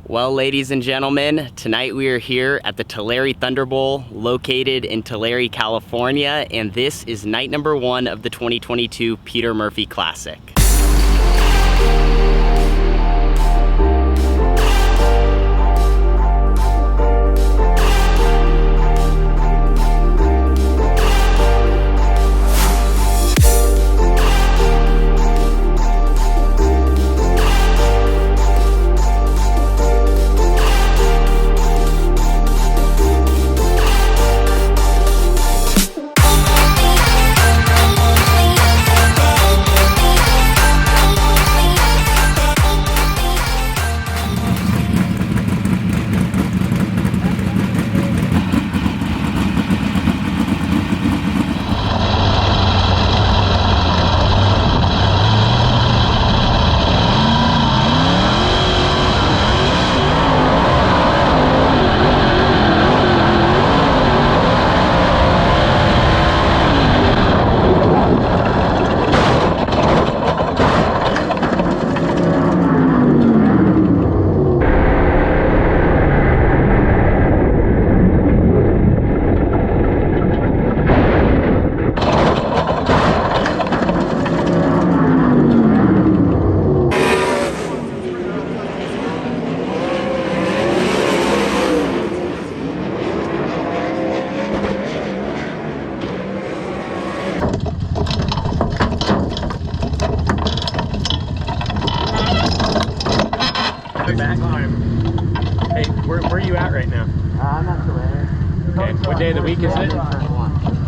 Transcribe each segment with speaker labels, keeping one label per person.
Speaker 1: Well, ladies and gentlemen, tonight we are here at the Tulare ThunderBowl, located in Tulare, California, and this is night number 1 of the 2022 Peter Murphy Classic.
Speaker 2: Hey, where are you at right now?
Speaker 3: I'm at Tulare.
Speaker 2: Okay, what day of the week is it?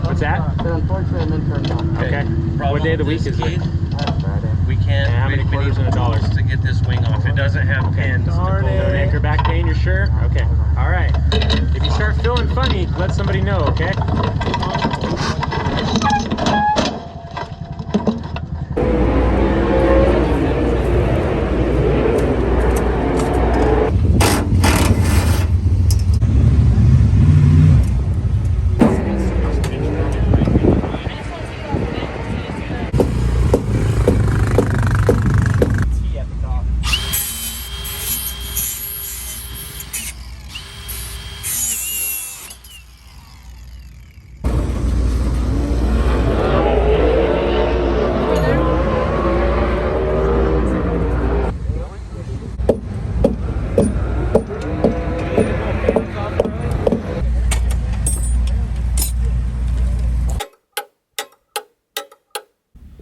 Speaker 2: What's that?
Speaker 3: So unfortunately, I'm in turn 1.
Speaker 2: Okay. What day of the week is it?
Speaker 3: Friday.
Speaker 4: We can't.
Speaker 2: How many quarters and dollars
Speaker 4: to get this wing off? It doesn't have pins.
Speaker 2: Darn it. Anchor back pain, you're sure? Okay. All right. If you start feeling funny, let somebody know, okay?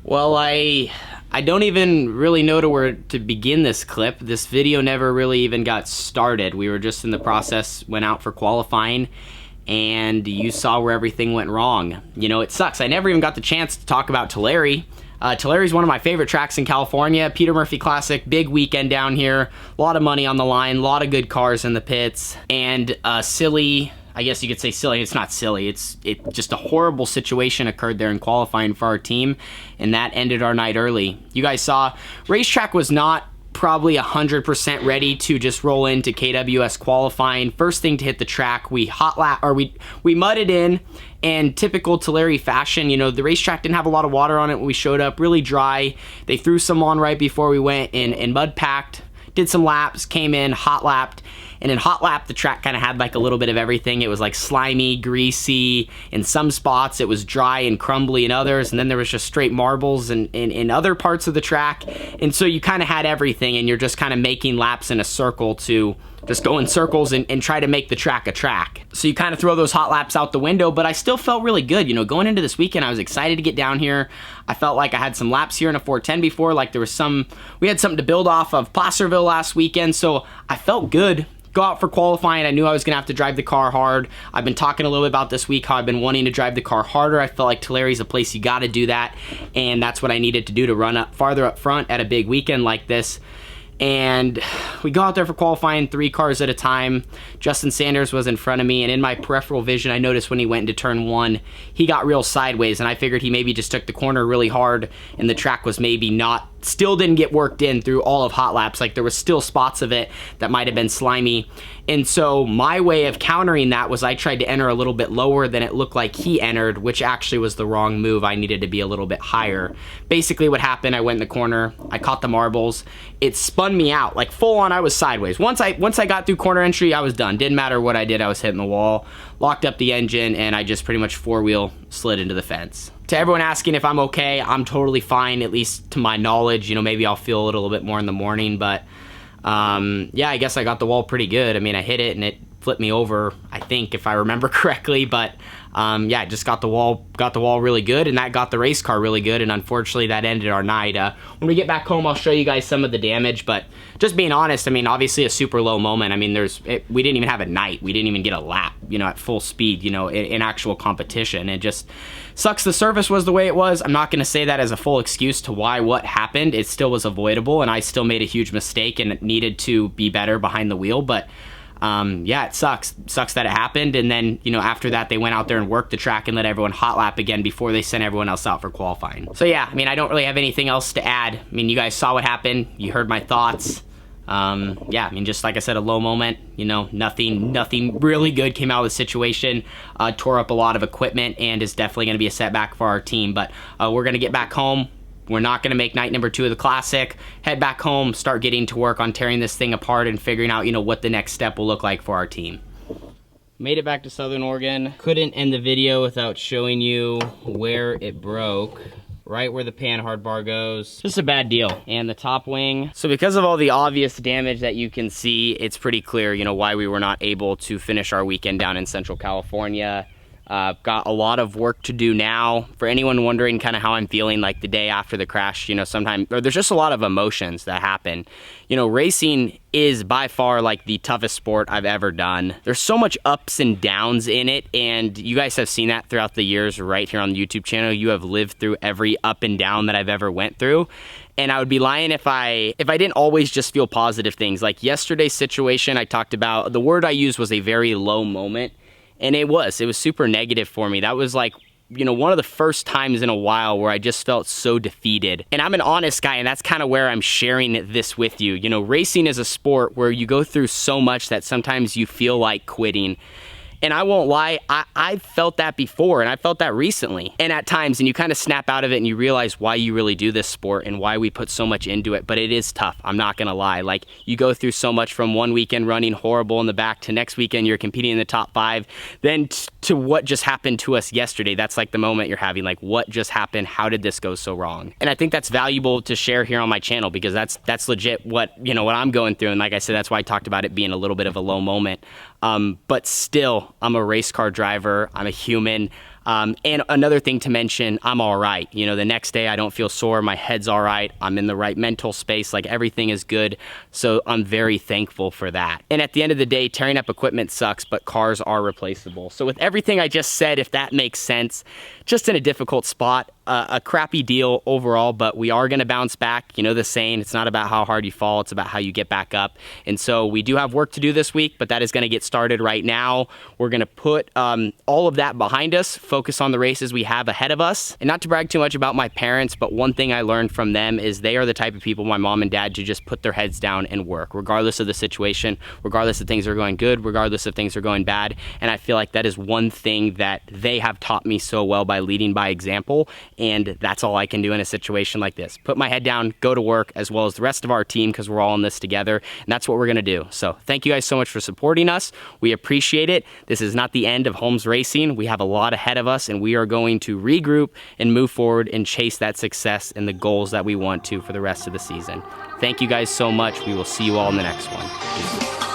Speaker 1: Well, I don't even really know where to begin this clip. This video never really even got started. We were just in the process, went out for qualifying, and you saw where everything went wrong. You know, it sucks. I never even got the chance to talk about Tulare. Tulare is one of my favorite tracks in California. Peter Murphy Classic, big weekend down here. A lot of money on the line, a lot of good cars in the pits, and silly, I guess you could say silly. It's not silly. It's just a horrible situation occurred there in qualifying for our team, and that ended our night early. You guys saw, racetrack was not probably 100% ready to just roll into KWS qualifying. First thing to hit the track, we mudded in, and typical Tulare fashion, you know, the racetrack didn't have a lot of water on it when we showed up, really dry. They threw some on right before we went in and mud packed, did some laps, came in, hot lapped. And in hot lap, the track kind of had like a little bit of everything. It was like slimy, greasy in some spots. It was dry and crumbly in others. And then there was just straight marbles in other parts of the track. And so you kind of had everything, and you're just kind of making laps in a circle to just go in circles and try to make the track a track. So you kind of throw those hot laps out the window, but I still felt really good. You know, going into this weekend, I was excited to get down here. I felt like I had some laps here in a 410 before, like we had something to build off of Placerville last weekend, so I felt good. Go out for qualifying. I knew I was going to have to drive the car hard. I've been talking a little bit about this week how I've been wanting to drive the car harder. I felt like Tulare's a place you got to do that, and that's what I needed to do to run up farther up front at a big weekend like this. And we go out there for qualifying 3 cars at a time. Justin Sanders was in front of me, and in my peripheral vision, I noticed when he went into turn 1, he got real sideways, and I figured he maybe just took the corner really hard, and the track was maybe not still didn't get worked in through all of hot laps. Like there was still spots of it that might have been slimy. And so my way of countering that was I tried to enter a little bit lower than it looked like he entered, which actually was the wrong move. I needed to be a little bit higher. Basically what happened, I went in the corner, I caught the marbles, it spun me out, like full on I was sideways. Once I got through corner entry, I was done. Didn't matter what I did, I was hitting the wall, locked up the engine, and I just pretty much four-wheel slid into the fence. To everyone asking if I'm okay, I'm totally fine, at least to my knowledge. You know, maybe I'll feel a little bit more in the morning, but yeah, I guess I got the wall pretty good. I mean, I hit it and it flipped me over, I think, if I remember correctly, but yeah, I just got the wall really good, and that got the race car really good, and unfortunately that ended our night. When we get back home, I'll show you guys some of the damage, but just being honest, I mean, obviously a super low moment. I mean, we didn't even have a night. We didn't even get a lap, you know, at full speed, you know, in actual competition. It just sucks the surface was the way it was. I'm not going to say that as a full excuse to why what happened. It still was avoidable, and I still made a huge mistake and needed to be better behind the wheel, but yeah, it sucks that it happened. And then, you know, after that, they went out there and worked the track and let everyone hot lap again before they sent everyone else out for qualifying. So yeah, I mean, I don't really have anything else to add. I mean, you guys saw what happened. You heard my thoughts. Yeah, I mean, just like I said, a low moment, you know, nothing really good came out of the situation. Tore up a lot of equipment and is definitely going to be a setback for our team, but we're going to get back home. We're not going to make night number 2 of the Classic. Head back home, start getting to work on tearing this thing apart and figuring out, you know, what the next step will look like for our team. Made it back to Southern Oregon. Couldn't end the video without showing you where it broke. Right where the panhard bar goes. Just a bad deal. And the top wing. So because of all the obvious damage that you can see, it's pretty clear, you know, why we were not able to finish our weekend down in Central California. Got a lot of work to do now. For anyone wondering kind of how I'm feeling like the day after the crash, you know, there's just a lot of emotions that happen. You know, racing is by far like the toughest sport I've ever done. There's so much ups and downs in it, and you guys have seen that throughout the years right here on the YouTube channel. You have lived through every up and down that I've ever went through. And I would be lying if I didn't always just feel positive things. Like yesterday's situation, I talked about, the word I used was a very low moment. And it was super negative for me. That was like, you know, one of the first times in a while where I just felt so defeated. And I'm an honest guy, and that's kind of where I'm sharing this with you. You know, racing is a sport where you go through so much that sometimes you feel like quitting. And I won't lie, I've felt that before, and I felt that recently. And at times, and you kind of snap out of it and you realize why you really do this sport and why we put so much into it. But it is tough, I'm not gonna lie. Like, you go through so much from one weekend running horrible in the back to next weekend you're competing in the top 5, then to what just happened to us yesterday. That's like the moment you're having, like, what just happened? How did this go so wrong? And I think that's valuable to share here on my channel, because that's legit what, you know, what I'm going through. And like I said, that's why I talked about it being a little bit of a low moment. But still, I'm a race car driver, I'm a human, and another thing to mention, I'm all right. You know, the next day I don't feel sore, my head's all right, I'm in the right mental space, like everything is good, so I'm very thankful for that. And at the end of the day, tearing up equipment sucks, but cars are replaceable. So with everything I just said, if that makes sense, just in a difficult spot, a crappy deal overall, but we are going to bounce back. You know the saying, it's not about how hard you fall, it's about how you get back up. And so we do have work to do this week, but that is going to get started right now. We're going to put all of that behind us, focus on the races we have ahead of us. And not to brag too much about my parents, but one thing I learned from them is they are the type of people, my mom and dad, to just put their heads down and work, regardless of the situation, regardless if things are going good, regardless if things are going bad. And I feel like that is one thing that they have taught me so well by leading by example. And that's all I can do in a situation like this. Put my head down, go to work, as well as the rest of our team, because we're all in this together. And that's what we're going to do. So thank you guys so much for supporting us. We appreciate it. This is not the end of Holmes Racing. We have a lot ahead of us, and we are going to regroup and move forward and chase that success and the goals that we want to for the rest of the season. Thank you guys so much. We will see you all in the next one. Peace.